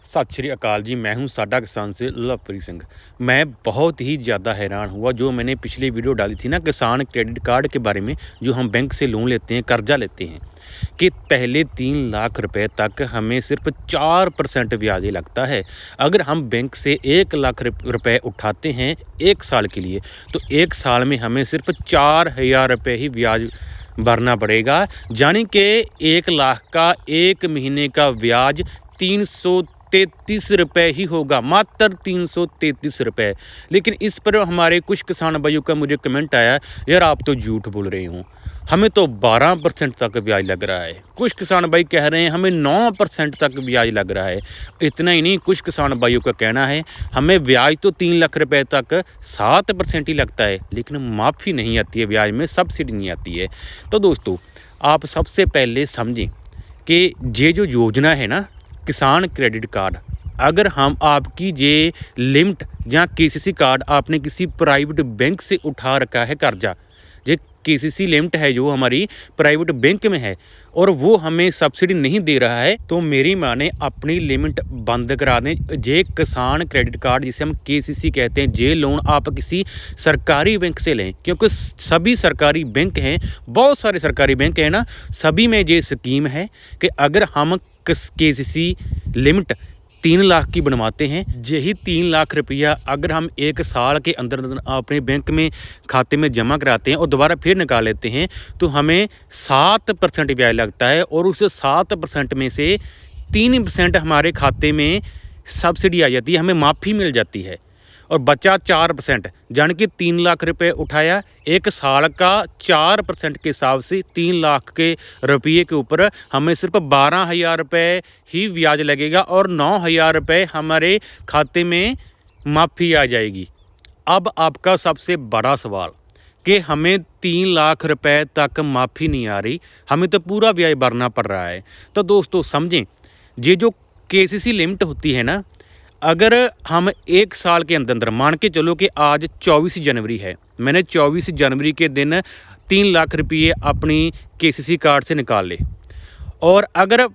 सत श्री अकाल जी। मैं हूं साडा किसान से लवप्रीत सिंह। मैं बहुत ही ज़्यादा हैरान हुआ जो मैंने पिछली वीडियो डाली थी ना किसान क्रेडिट कार्ड के बारे में, जो हम बैंक से लोन लेते हैं, कर्जा लेते हैं, कि पहले 3 लाख रुपए तक हमें सिर्फ 4% ब्याज ही लगता है। अगर हम बैंक से 1 लाख रुपए उठाते हैं 1 साल के लिए, तो 1 साल में हमें सिर्फ 4,000 रुपये ही ब्याज भरना पड़ेगा। यानी कि 1 लाख का 1 महीने का ब्याज 333 रुपये ही होगा, मात्र 333 रुपये। लेकिन इस पर हमारे कुछ किसान भाइयों का मुझे कमेंट आया, यार आप तो झूठ बोल रहे हो, हमें तो 12% तक ब्याज लग रहा है। कुछ किसान भाई कह रहे हैं हमें 9% तक ब्याज लग रहा है। इतना ही नहीं, कुछ किसान भाइयों का कहना है हमें ब्याज तो 3 लाख रुपए तक 7% ही लगता है, लेकिन माफ़ी नहीं आती है ब्याज में, सब्सिडी नहीं आती है। तो दोस्तों, आप सबसे पहले समझें कि ये जो योजना है ना किसान क्रेडिट कार्ड, अगर हम आपकी ये लिमिट या केसीसी कार्ड आपने किसी प्राइवेट बैंक से उठा रखा है कर्जा, ये केसीसी लिमिट है जो हमारी प्राइवेट बैंक में है और वो हमें सब्सिडी नहीं दे रहा है, तो मेरी माने अपनी लिमिट बंद करा दें। ये किसान क्रेडिट कार्ड जिसे हम केसीसी कहते हैं, ये लोन आप किसी सरकारी बैंक से लें, क्योंकि सभी सरकारी बैंक हैं, बहुत सारे सरकारी बैंक हैं ना, सभी में ये स्कीम है कि अगर हम केसीसी लिमिट 3 लाख की बनवाते हैं, यही 3 लाख रुपया अगर हम 1 साल के अंदर अपने बैंक में खाते में जमा कराते हैं और दोबारा फिर निकाल लेते हैं, तो हमें 7% ब्याज लगता है और उस 7% में से 3% हमारे खाते में सब्सिडी आ जाती है, हमें माफ़ी मिल जाती है और बचा 4%। यानी कि 3 लाख रुपए उठाया, 1 साल का 4% के हिसाब से 3 लाख के रुपये के ऊपर हमें सिर्फ 12,000 रुपये ही ब्याज लगेगा और 9,000 रुपये हमारे खाते में माफ़ी आ जाएगी। अब आपका सबसे बड़ा सवाल कि हमें 3 लाख रुपए तक माफ़ी नहीं आ रही, हमें तो पूरा ब्याज भरना पड़ रहा है। तो दोस्तों समझें, ये जो केसीसी लिमिट होती है ना, अगर हम 1 साल के अंदर मान के चलो कि आज 24 जनवरी है, मैंने 24 जनवरी के दिन 3 लाख रुपये अपनी केसीसी कार्ड से निकाल ले, और अगर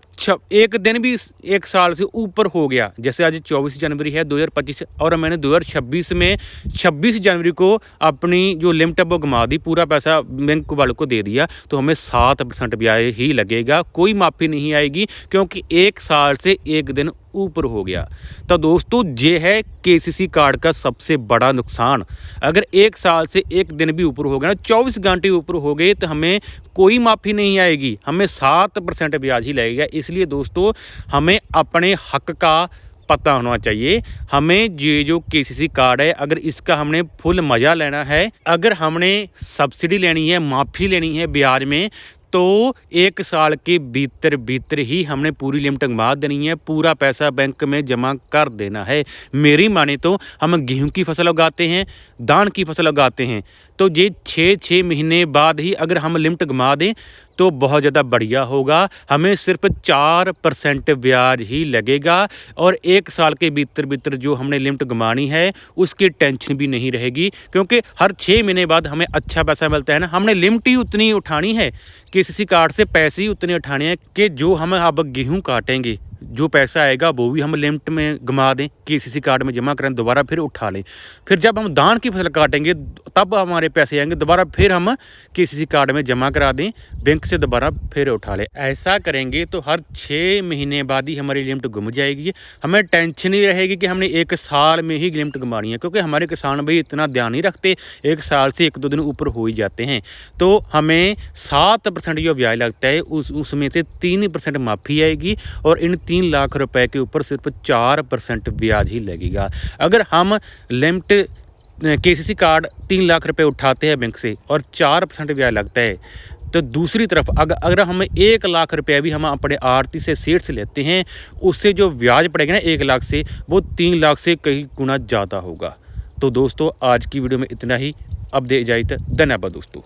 एक दिन भी 1 साल से ऊपर हो गया, जैसे आज 24 जनवरी है 2025 और मैंने 2026 में 26 जनवरी को अपनी जो लिमिट है वो घुमा दी, पूरा पैसा बैंक वालों को दे दिया, तो हमें 7% ब्याज ही लगेगा, कोई माफ़ी नहीं आएगी, क्योंकि 1 साल से 1 दिन ऊपर हो गया। तो दोस्तों, ये है केसीसी कार्ड का सबसे बड़ा नुकसान। अगर 1 साल से 1 दिन भी ऊपर हो गया ना, 24 घंटे ऊपर हो गए, तो हमें कोई माफ़ी नहीं आएगी, हमें 7% ब्याज ही लगेगा। इसलिए दोस्तों, हमें अपने हक का पता होना चाहिए। हमें ये जो केसीसी कार्ड है, अगर इसका हमने फुल मज़ा लेना है, अगर हमने सब्सिडी लेनी है, माफ़ी लेनी है ब्याज में, तो 1 साल के भीतर ही हमने पूरी लिमिट घुमा देनी है, पूरा पैसा बैंक में जमा कर देना है। मेरी माने तो हम गेहूं की फसल उगाते हैं, धान की फसल उगाते हैं, तो ये 6 महीने बाद ही अगर हम लिमिट घुमा दें तो बहुत ज़्यादा बढ़िया होगा। हमें सिर्फ 4% ब्याज ही लगेगा और 1 साल के भीतर जो हमने लिमिट घुमानी है उसकी टेंशन भी नहीं रहेगी, क्योंकि हर 6 महीने बाद हमें अच्छा पैसा मिलता है ना। हमने लिमिट ही उतनी उठानी है, केसीसी कार्ड से पैसे ही उतने उठाने हैं कि जो हम अब गेहूँ काटेंगे, जो पैसा आएगा वो भी हम लिमिट में घुमा दें, केसीसी कार्ड में जमा करें, दोबारा फिर उठा लें। फिर जब हम धान की फसल काटेंगे तब हमारे पैसे आएंगे, दोबारा फिर हम केसीसी कार्ड में जमा करा दें, बैंक से दोबारा फिर उठा लें। ऐसा करेंगे तो हर 6 महीने बाद ही हमारी लिमिट घूम जाएगी, हमें टेंशन नहीं रहेगी कि हमने 1 साल में ही लिमिट घुमानी है, क्योंकि हमारे किसान भाई इतना ध्यान नहीं रखते, 1 साल से 1-2 दिन ऊपर हो ही जाते हैं। तो हमें 7% जो ब्याज लगता है उसमें से 3% माफ़ी आएगी और इन 3 लाख रुपए के ऊपर सिर्फ 4% ब्याज ही लगेगा। अगर हम लिमिट केसीसी कार्ड 3 लाख रुपए उठाते हैं बैंक से और 4% ब्याज लगता है, तो दूसरी तरफ अगर हम 1 लाख रुपये भी हम अपने आड़ती से सेठ से लेते हैं, उससे जो ब्याज पड़ेगा ना 1 लाख से, वो 3 लाख से कई गुना ज़्यादा होगा। तो दोस्तों, आज की वीडियो में इतना ही। अब दे इजाज़त, धन्यवाद दोस्तों।